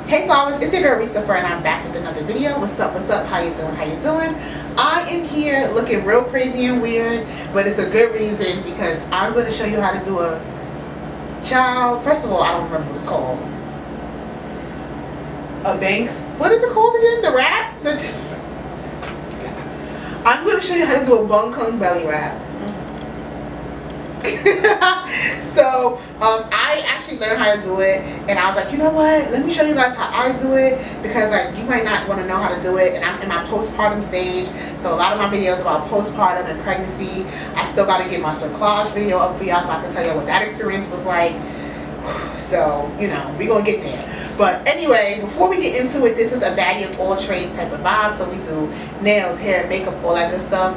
Hey flowers, it's your girl Reese LaFleur and I'm back with another video. What's up, how you doing, I am here looking real crazy and weird, but it's a good reason because I'm going to show you how to do a child. First of all, I don't remember what it's called. What is it called again? The wrap? I'm going to show you how to do a BENGKUNG belly wrap. So I actually learned how to do it, and I was like, you know what, let me show you guys how I do it, because like you might not want to know how to do it, and I'm in my postpartum stage, so a lot of my videos about postpartum and pregnancy. I still got to get my cerclage video up for y'all so I can tell you what that experience was like. So you know, we're gonna get there. But anyway, before we get into it, this is a baddie of all trades type of vibe. So we do nails, hair, makeup, all that good stuff,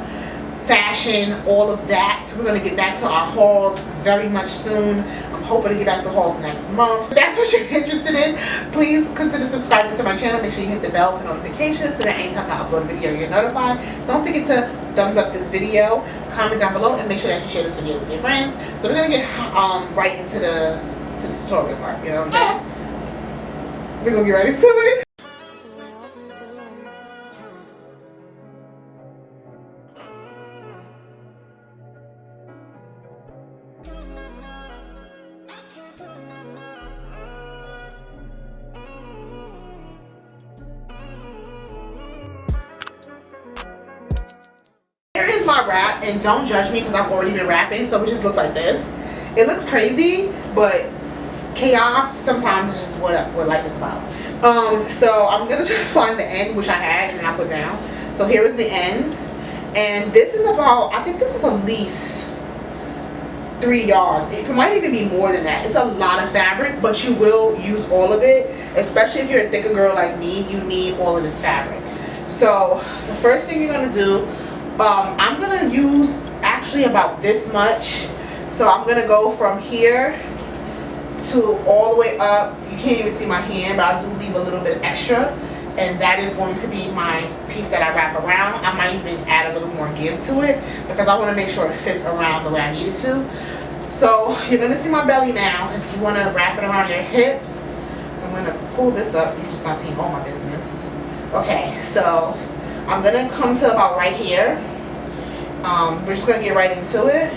fashion, all of that. So we're going to get back to our hauls very much soon. I'm hoping to get back to hauls next month. If that's what you're interested in, please consider subscribing to my channel. Make sure you hit the bell for notifications so that anytime I upload a video you're notified. Don't forget to thumbs up this video, comment down below, and make sure that you share this video with your friends. So we're going to get right into the tutorial part, you know what I'm saying? We're going to get right into it. Here is my wrap, and don't judge me because I've already been wrapping, so it just looks like this. It looks crazy, but chaos sometimes is just what life is about. So I'm gonna try to find the end, which I had, and then I put down. So here is the end, and this is about, I think this is at least 3 yards. It might even be more than that. It's a lot of fabric, but you will use all of it, especially if you're a thicker girl like me. You need all of this fabric. So the first thing you're gonna do, I'm gonna use actually about this much. So I'm gonna go from here to all the way up. You can't even see my hand, but I do leave a little bit extra, and that is going to be my piece that I wrap around. I might even add a little more give to it because I want to make sure it fits around the way I need it to. So you're gonna see my belly now, and so you want to wrap it around your hips. So I'm gonna pull this up so you're just not seeing all my business. Okay, so I'm gonna come to about right here. We're just gonna get right into it.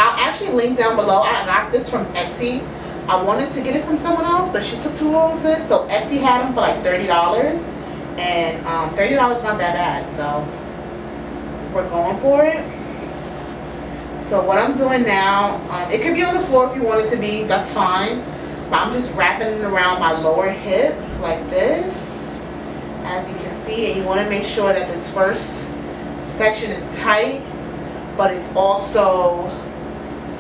I'll actually link down below. I got this from Etsy. I wanted to get it from someone else, but she took too long, sis. So Etsy had them for like $30, and $30 is not that bad. So we're going for it. So what I'm doing now, it could be on the floor if you want it to be. That's fine. But I'm just wrapping it around my lower hip like this, as you can see. And you want to make sure that this first section is tight, but it's also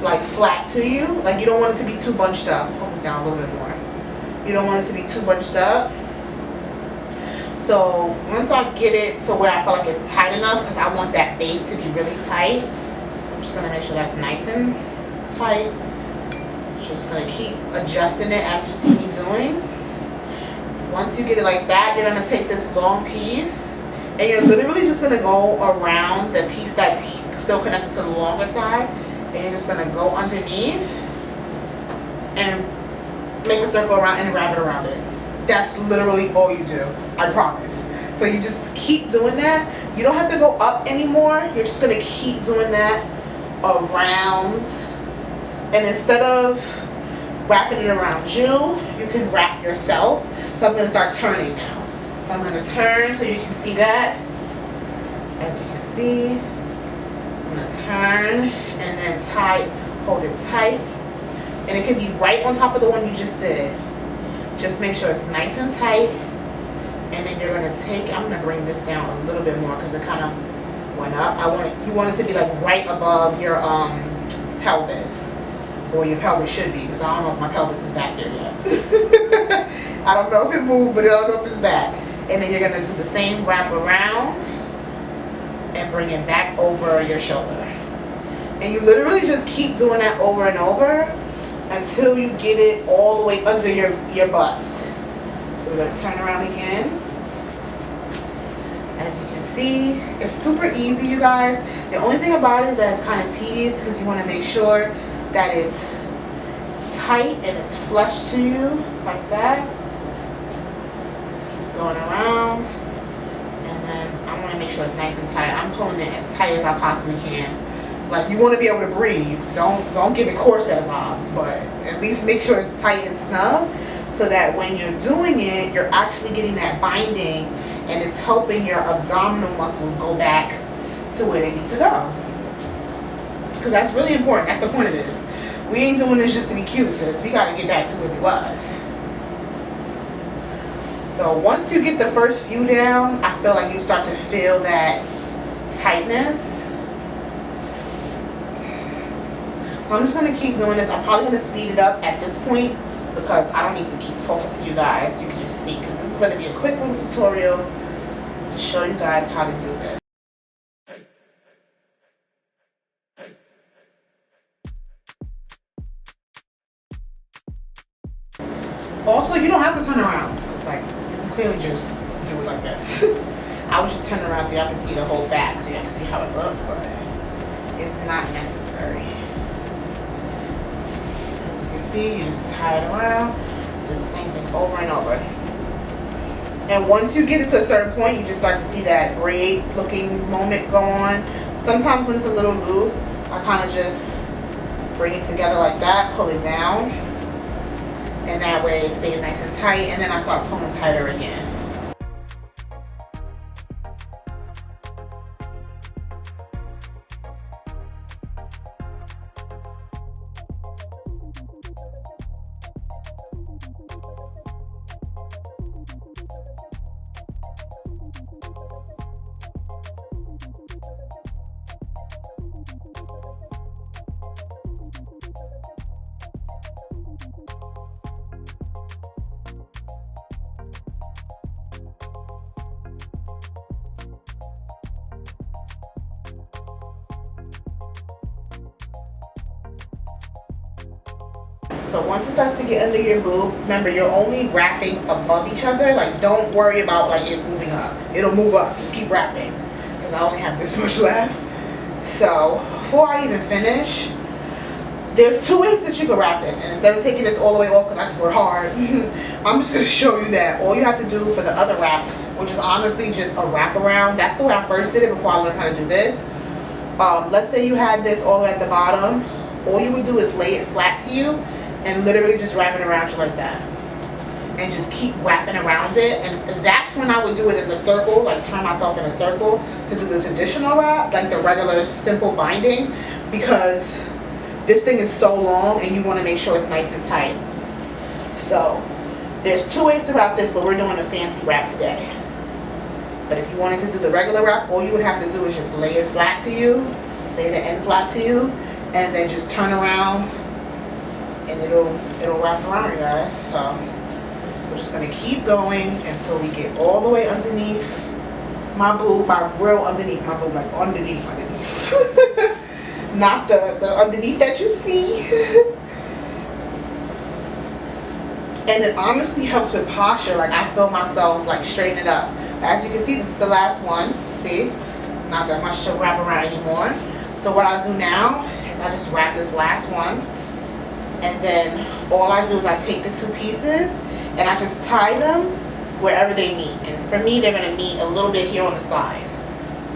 like flat to you. Like you don't want it to be too bunched up. Hold this down a little bit more. You don't want it to be too bunched up. So once I get it to where I feel like it's tight enough, because I want that base to be really tight, I'm just gonna make sure that's nice and tight. Just gonna keep adjusting it as you see me doing. Once you get it like that, you're gonna take this long piece, and you're literally just gonna go around the piece that's still connected to the longer side. And you're just going to go underneath and make a circle around and wrap it around it. That's literally all you do, I promise. So you just keep doing that. You don't have to go up anymore. You're just going to keep doing that around. And instead of wrapping it around you, you can wrap yourself. So I'm going to start turning now. So I'm going to turn so you can see that. As you can see, I'm going to turn and then hold it tight, and it can be right on top of the one you just did. Just make sure it's nice and tight, and then you're going to take, I'm going to bring this down a little bit more because it kind of went up. You want it to be like right above your pelvis, or your pelvis should be, because I don't know if my pelvis is back there yet. I don't know if it moved, but I don't know if it's back. And then you're going to do the same wrap around and bring it back over your shoulder. And you literally just keep doing that over and over until you get it all the way under your bust. So we're going to turn around again. As you can see, it's super easy, you guys. The only thing about it is that it's kind of tedious because you want to make sure that it's tight and it's flush to you like that. going around, and then I want to make sure it's nice and tight. I'm pulling it as tight as I possibly can. Like, you want to be able to breathe. Don't give it corset vibes, but at least make sure it's tight and snug, so that when you're doing it, you're actually getting that binding, and it's helping your abdominal muscles go back to where they need to go. Because that's really important. That's the point of this. We ain't doing this just to be cute, sis. We got to get back to where we was. So once you get the first few down, I feel like you start to feel that tightness. So I'm just going to keep doing this. I'm probably going to speed it up at this point because I don't need to keep talking to you guys. You can just see, because this is going to be a quick little tutorial to show you guys how to do this. Also, you don't have to turn around. It's like, you can clearly just do it like this. I was just turning around so y'all can see the whole back, so y'all can see how it looks, but it's not necessary. As you can see, you just tie it around, do the same thing over and over. And once you get it to a certain point, you just start to see that braid looking moment go on. Sometimes when it's a little loose, I kind of just bring it together like that, pull it down, and that way it stays nice and tight, and then I start pulling tighter again. So once it starts to get under your boob, remember you're only wrapping above each other. Like, don't worry about like it moving up. It'll move up. Just keep wrapping, because I only have this much left. So before I even finish, there's two ways that you can wrap this. And instead of taking this all the way off because I just work hard, I'm just going to show you that all you have to do for the other wrap, which is honestly just a wrap around. That's the way I first did it before I learned how to do this. Let's say you had this all the way at the bottom. All you would do is lay it flat to you and literally just wrap it around you like that, and just keep wrapping around it. And that's when I would do it in a circle, like turn myself in a circle to do the traditional wrap, like the regular simple binding, because this thing is so long and you want to make sure it's nice and tight. So there's two ways to wrap this, but we're doing a fancy wrap today. But if you wanted to do the regular wrap, all you would have to do is just lay it flat to you, lay the end flat to you, and then just turn around, and it'll wrap around you guys. So we're just gonna keep going until we get all the way underneath my boob, my real underneath my boob, like underneath. Not the underneath that you see. And it honestly helps with posture. Like, I feel myself like straighten it up. As you can see, this is the last one. See, not that much to wrap around anymore. So what I do now is I just wrap this last one, and then all I do is I take the two pieces and I just tie them wherever they meet. And for me, they're gonna meet a little bit here on the side.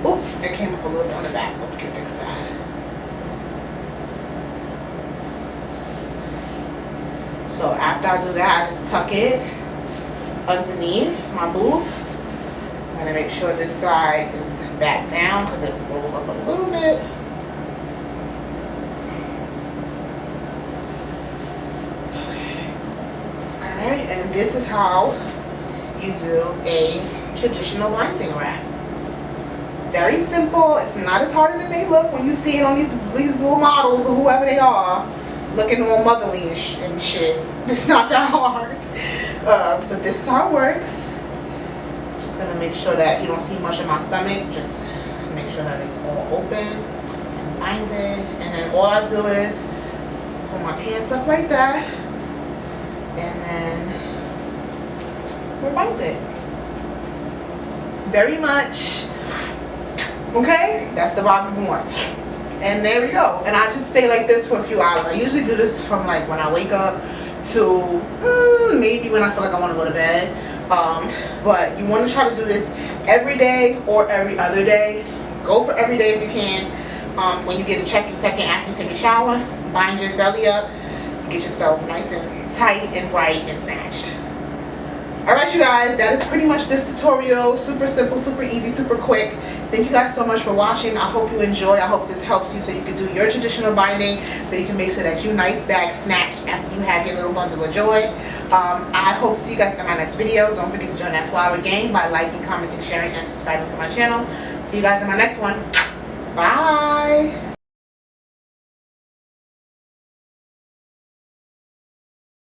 Oop, it came up a little bit on the back, but we can fix that. So after I do that, I just tuck it underneath my boob. I'm gonna make sure this side is back down because it rolls up a little bit. Alright, and this is how you do a traditional binding wrap. Very simple. It's not as hard as it may look when you see it on these little models or whoever they are, looking all motherly and shit. It's not that hard. But this is how it works. Just gonna make sure that you don't see much of my stomach. Just make sure that it's all open and binded. And then all I do is pull my pants up like that, and then we're binded. Very much. Okay? That's the vibe we want. And there we go. And I just stay like this for a few hours. I usually do this from like when I wake up to maybe when I feel like I want to go to bed. But you want to try to do this every day or every other day. Go for every day if you can. When you get a check-in second after you take a shower, bind your belly up, get yourself nice and tight and bright and snatched. Alright you guys, that is pretty much this tutorial. Super simple, super easy, super quick. Thank you guys so much for watching. I hope you enjoy. I hope this helps you so you can do your traditional binding, so you can make sure that you nice back snatched after you have your little bundle of joy. I hope to see you guys in my next video. Don't forget to join that flower gang by liking, commenting, sharing, and subscribing to my channel. See you guys in my next one. Bye.